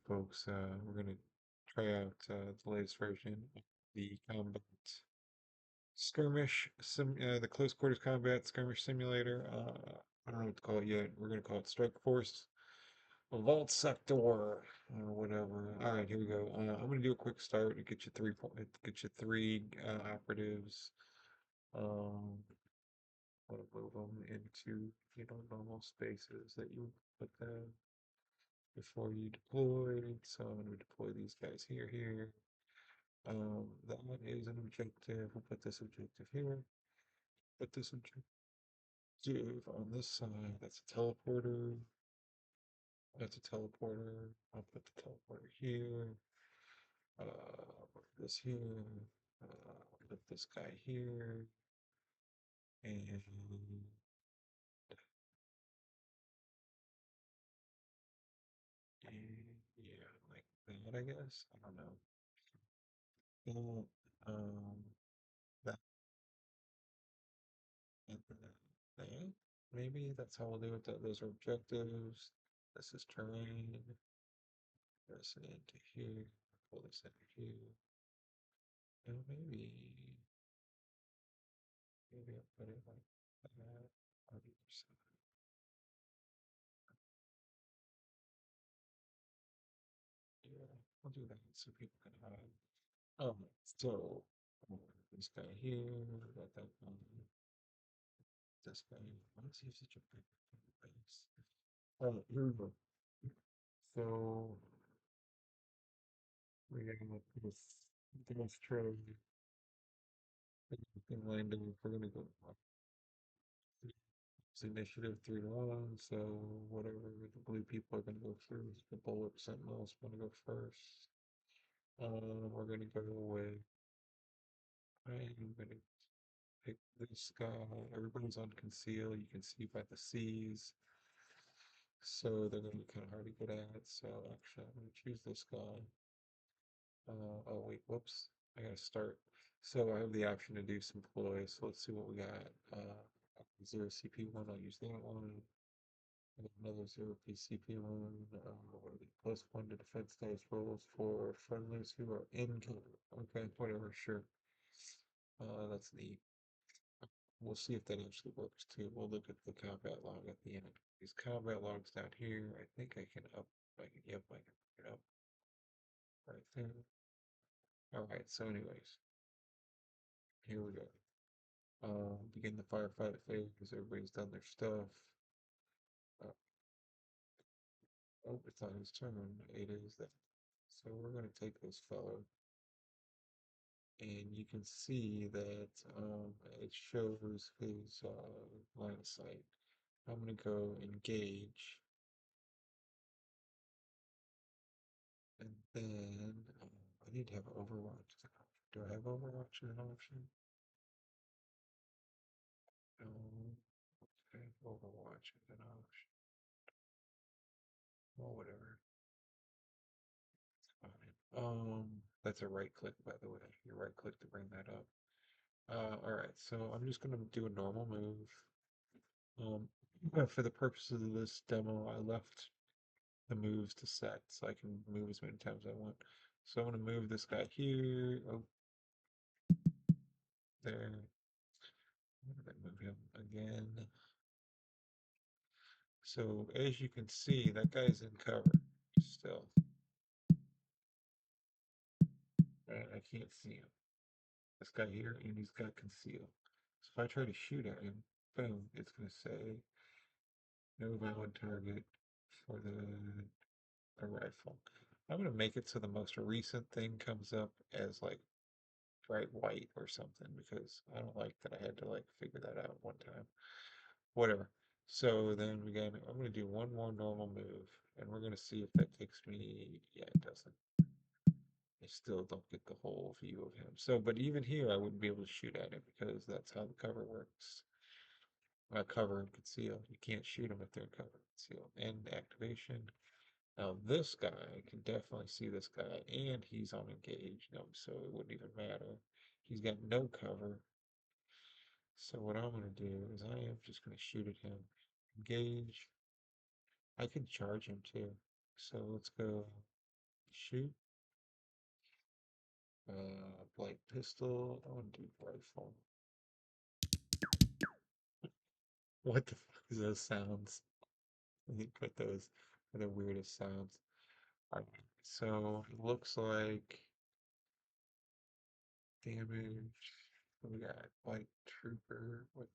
folks. We're going to try out the latest version of the combat skirmish, the close quarters combat skirmish simulator. I don't know what to call it yet. We're going to call it Strike Force, Vault Sector, or whatever. All right, here we go. I'm going to do a quick start and get you get you three operatives. Um, want to move them into normal spaces that you put them before you deploy. So I'm going to deploy these guys here. That is an objective. We'll put this objective here. Put this objective on this side. That's a teleporter. That's a teleporter. I'll put the teleporter here. Put this here. Put this guy here. And yeah, like that, I guess. I don't know. That, that, and that. Maybe that's how we'll do it. Those are objectives. This is terrain. Press it into here. Pull this into here. And maybe I'll put it like that on either side. Yeah, I'll do that so people can hide. So this guy here, got that one. This guy. Why does he have such a big face? Here we go. So we got this tray thing lined up. We're gonna go. It's initiative 3-1, so whatever the blue people are gonna go first. The bullet sentinels wanna go first. We're gonna go with. I'm gonna pick this guy. Everybody's on conceal. You can see by the C's. So they're gonna be kind of hard to get at. So actually, I'm gonna choose this guy. Oh wait, whoops. I gotta start. So I have the option to do some ploys. So let's see what we got. 0 CP1, I'll use that one. And another 0 PCP1. What are the +1 to defense dice rolls for friendlies who are in cover. Okay, whatever, sure. That's neat. We'll see if that actually works too. We'll look at the combat log at the end. These combat logs down here, I think I can up, yep, I can put it up right there. Alright, so anyways, here we go. Begin the firefight phase because everybody's done their stuff. Uh, oh, it's not his turn. It is that. So we're going to take this fellow, and you can see that it shows his line of sight. I'm going to go engage, and then I need to have Overwatch as an option. Do I have Overwatch as an option? No. Okay, Overwatch as an option. Well, whatever. Fine. That's a right click, by the way. You right click to bring that up. Alright, so I'm just gonna do a normal move. For the purposes of this demo, I left the moves to set so I can move as many times as I want. So I'm gonna move this guy here. Oh, there. I'm gonna move him again. So as you can see, that guy's in cover still. Right? I can't see him. This guy here, and he's got conceal. So if I try to shoot at him, boom, it's gonna say no valid target for the rifle. I'm gonna make it so the most recent thing comes up as like bright white or something because I don't like that I had to like figure that out one time. Whatever. So then I'm gonna do one more normal move and we're gonna see if that takes me. Yeah, it doesn't. I still don't get the whole view of him. So, but even here, I wouldn't be able to shoot at him because that's how the cover works. Cover and conceal. You can't shoot them if they're in cover and conceal. End activation. Now this guy can definitely see this guy, and he's on engage, so it wouldn't even matter. He's got no cover. So what I'm gonna do is I am just gonna shoot at him. Engage. I can charge him too. So let's go. shoot. Light pistol. I want to do rifle. What the fuck is those sounds? He put those are the weirdest sounds. Alright, so it looks like damage. What we got? Light trooper. What?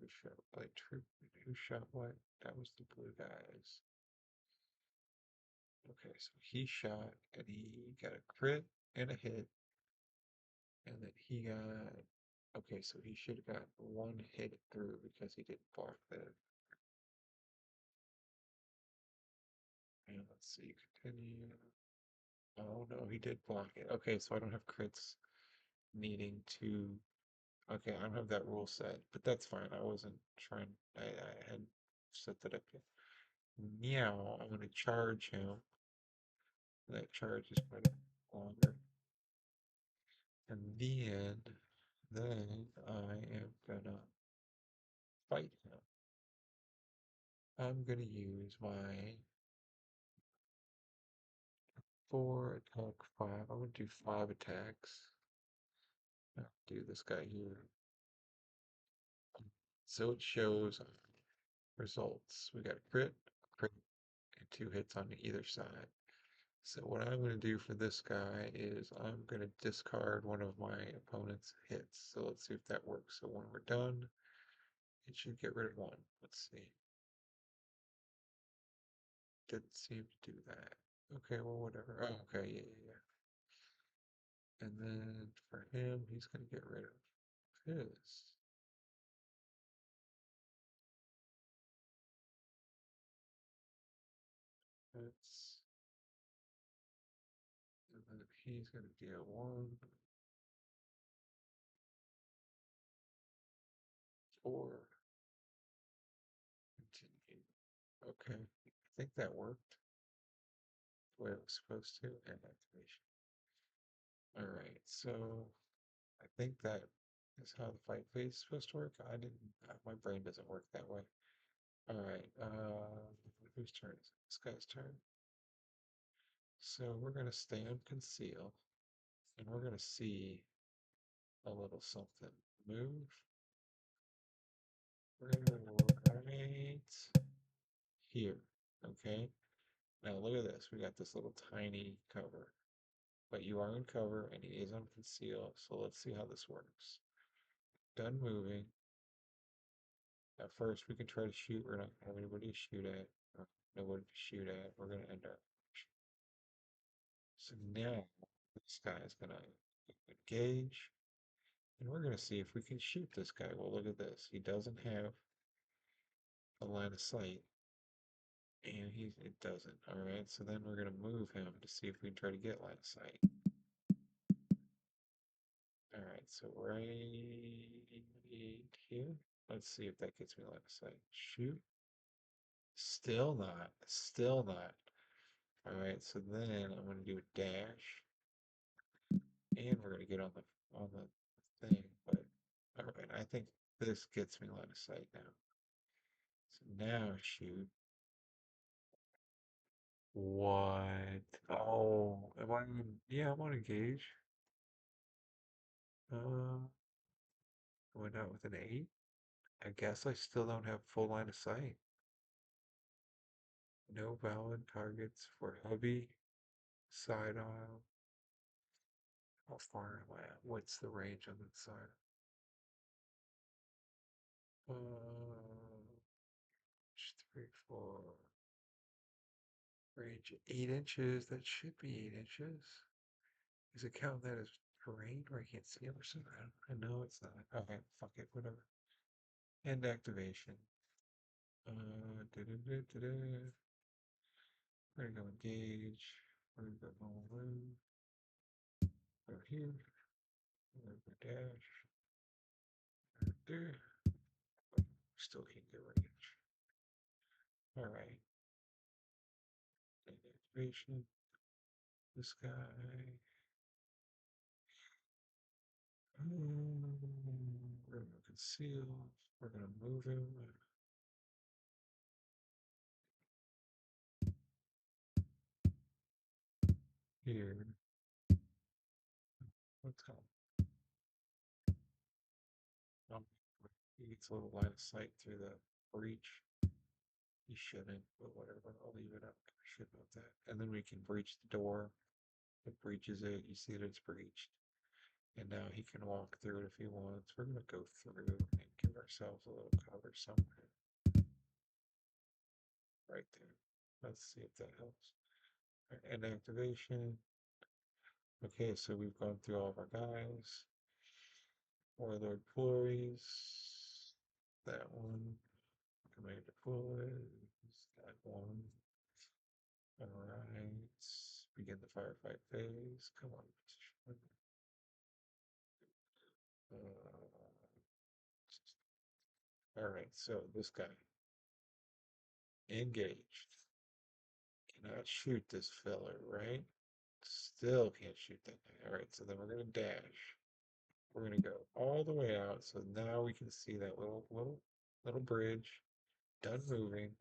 Who shot light trooper? Who shot what? That was the blue guys. Okay, so he shot and he got a crit and a hit, and then he got. Okay, so he should have got one hit through because he didn't block that. And let's see, continue. Oh no, he did block it. Okay, so I don't have crits needing to. Okay, I don't have that rule set, but that's fine. I wasn't trying. I had set that up yet. Now I'm going to charge him. That charge is quite longer. And then I am gonna fight him. I'm gonna use my 4 attack 5. I'm gonna do 5 attacks. I'll do this guy here. So it shows results. We got a crit, and 2 hits on either side. So what I'm going to do for this guy is I'm going to discard one of my opponent's hits. So let's see if that works. So when we're done, it should get rid of one. Let's see. Didn't seem to do that. Okay, well, whatever. Oh, okay, yeah. And then for him, he's going to get rid of his. That's, and then he's going to deal 1, 4, continue. Okay, I think that worked the way it was supposed to, and activation. Alright, so I think that is how the fight phase is supposed to work. I didn't, my brain doesn't work that way. Alright, whose turn is it? This guy's turn. So we're going to stay on conceal, and we're going to see a little something. Move. We're going to go right here, okay? Now look at this. We got this little tiny cover. But you are in cover, and he is on conceal, so let's see how this works. Done moving. At first, we can try to shoot. We're not going to have anybody to shoot at. Or nobody to shoot at. We're going to end up. So now, this guy is going to engage. And we're going to see if we can shoot this guy. Well, look at this. He doesn't have a line of sight. And it doesn't. Alright, so then we're going to move him to see if we can try to get line of sight. Alright, so right here. Let's see if that gets me line of sight. Shoot. Still not. Still not. Alright, so then I'm gonna do a dash. And we're gonna get on the thing, but alright, I think this gets me line of sight now. So now shoot. What? Oh, am I yeah, I'm on engage. Went out with an 8. I guess I still don't have full line of sight. No valid targets for hubby, side aisle. How far am I at? What's the range on that side? Uh, 3, 4. Range 8 inches. That should be 8 inches. Is it counting that as terrain where I can't see him or something? I know it's not. Okay, fuck it, whatever. End activation. We're gonna go engage. We're gonna go normal room. Go here. We're gonna go dash. Right there. Still can't get range. Alright. End activation. This guy. We're gonna conceal. We're gonna move him. here. What's called? Um, he gets a little line of sight through the breach. He shouldn't, but whatever. I'll leave it up. I should note that. And then we can breach the door. It breaches it. You see that it's breached. And now he can walk through it if he wants. We're going to go through and give ourselves a little cover somewhere. Right there. Let's see if that helps. And activation. Okay, so we've gone through all of our guys. Warlord employees. That one. Command deploys. That one. Alright. Begin the firefight phase. Come on, petition. Alright, so this guy. Engaged. Cannot shoot this fella, right? Still can't shoot that guy. Alright, so then we're gonna dash. We're gonna go all the way out, so now we can see that little bridge done moving.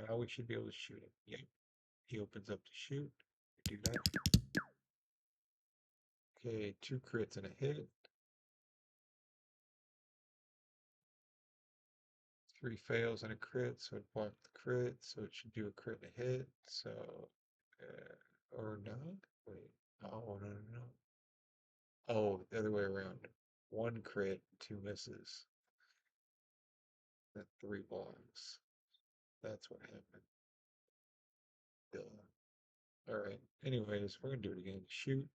Now we should be able to shoot him. Yep. He opens up to shoot. Do that. Okay, 2 crits and a hit. 3 fails and a crit, so it blocked the crit, so it should do a crit and a hit. So, or not? Wait. Oh, no, no, no. Oh, the other way around. 1 crit, 2 misses. Then 3 blocks. That's what happened. Duh. Alright. Anyways, we're gonna do it again. Shoot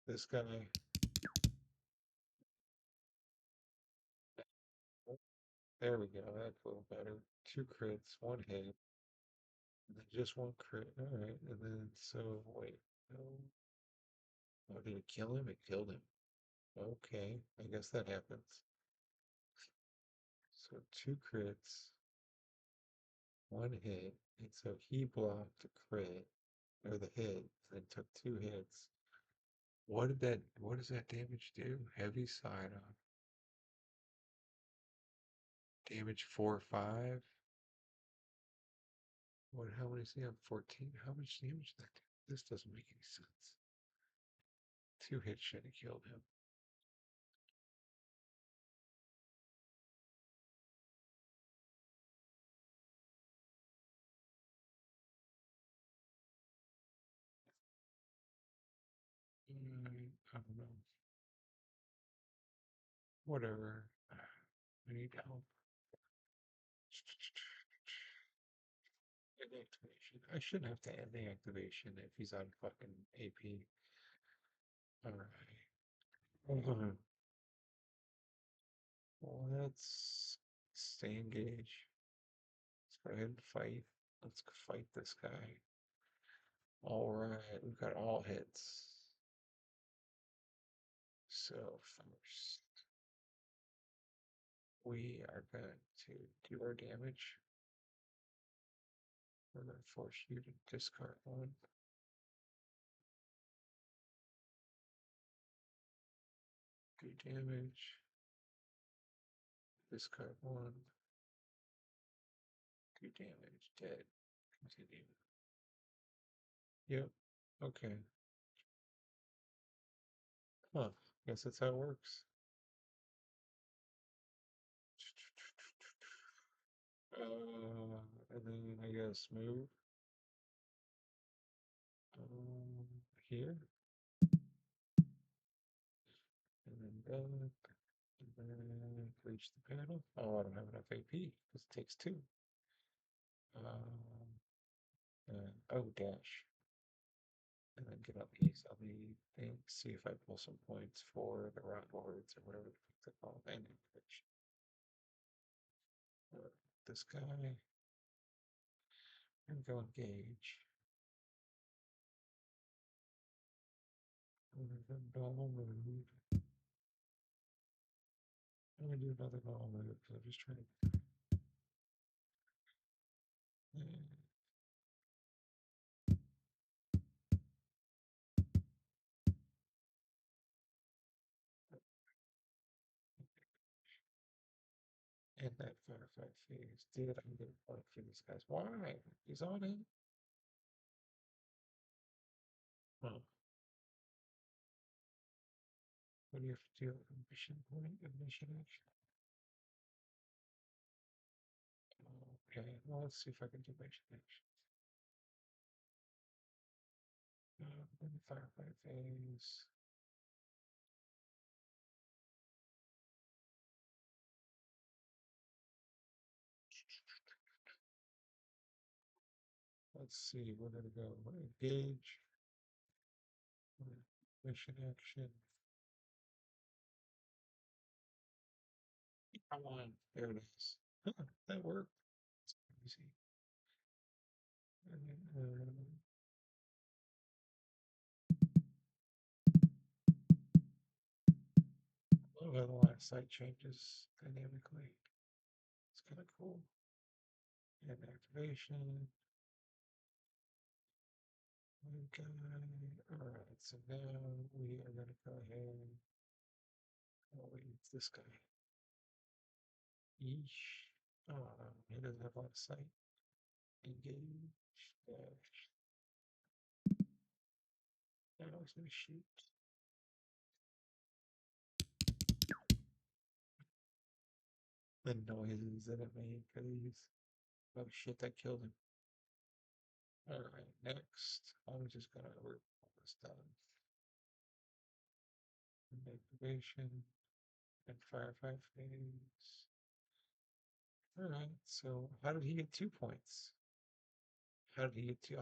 this guy. There we go. That's a little better. 2 crits, 1 hit, and then just 1 crit. Alright. And then, so, wait. No. Oh, did it kill him? It killed him. Okay. I guess that happens. So 2 crits, 1 hit. And so he blocked the crit, or the hit, and took 2 hits. What does that damage do? Heavy side on. Damage 4, 5. What, how many does he have? 14. How much damage did that do? This doesn't make any sense. 2 hits should have killed him. I don't know. Whatever. I need help. End the activation. I shouldn't have to end the activation if he's on fucking AP. Alright. Well, let's stay engaged. Let's go ahead and fight. Let's go fight this guy. Alright, we've got all hits. So first, we are going to do our damage. We're going to force you to discard 1. Do damage. Discard 1. Do damage. Dead. Continue. Yep. Okay. Huh. Guess that's how it works. And then I guess move. Here. And then back. And then reach the panel. Oh, I don't have enough AP because it takes 2. Oh, dash. And then get on the XLE thing, see if I pull some points for the rock lords or whatever the fuck they call it. And this guy. And go engage. And then normal move. I'm gonna do another normal move because I'm just trying to. And that firefight phase. Did I get a point for these guys? Why? He's on him. Huh. What do you have to do? Mission point, mission action. Okay, well, let's see if I can do mission action. Firefight phase. Let's see, we're gonna go engage, mission action. Come on, there it is. Huh, that worked. It's easy. And then, love how the line sight changes dynamically. It's kind of cool. And activation. Okay. Alright, so now we are gonna go ahead. Oh wait, it's this guy. Yeesh. Oh, he doesn't have a lot of sight. Engage. Dash. Now he's gonna shoot. The noises that it made for these. Oh shit, that killed him. Alright, next. I'm just gonna work all this done. Activation and firefight phase. Alright, so how did he get 2 points? How did he get two?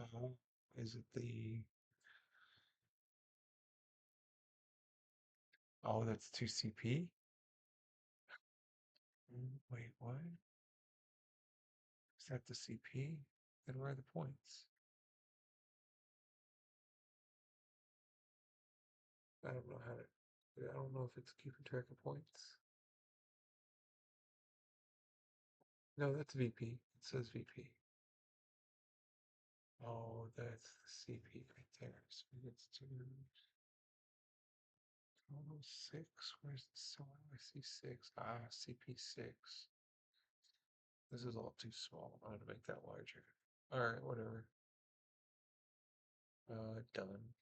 Is it the. Oh, that's 2 CP? Wait, what? Is that the CP? Then where are the points? I don't know how to. I don't know if it's keeping track of points. No, that's VP. It says VP. Oh, that's the CP right there. So it's two. Total six. Where's the someone? I see six. Ah, CP6. This is all too small. I'm gonna make that larger. All right, whatever. Done.